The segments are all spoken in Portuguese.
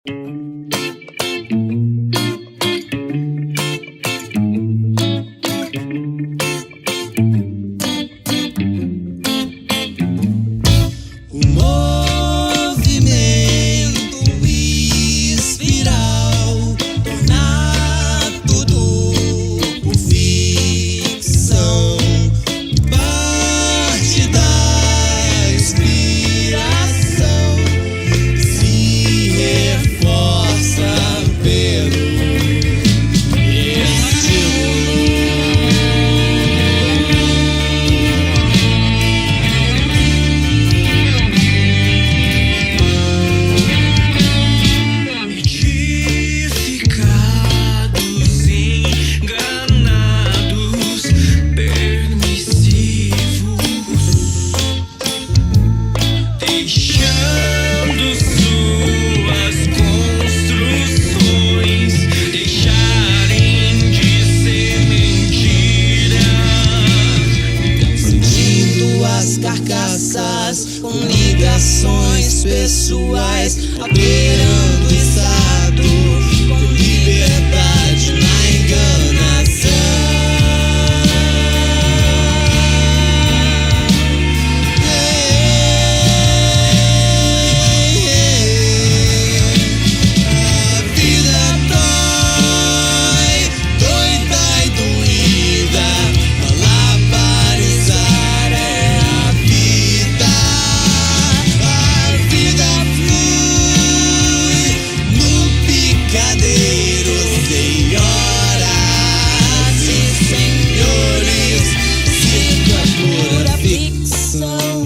O movimento espiral torna tudo por ficção. Parte da inspiração se reforça pelo carcaças com ligações pessoais, operando o Estado com liberdade na enganação. A vida dói, doida e doída, malabarizar é a vida. A vida flui no picadeiro, senhoras e senhores, sinto a pura ficção.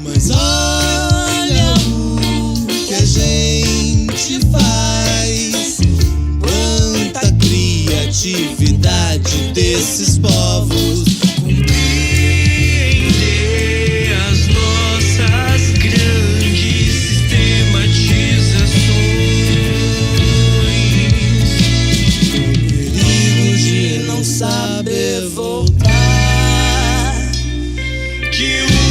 Mas olha o que a gente faz, quanta criatividade desses povos. Compreender as nossas grandes sistematizações, o perigo de não saber voltar, que o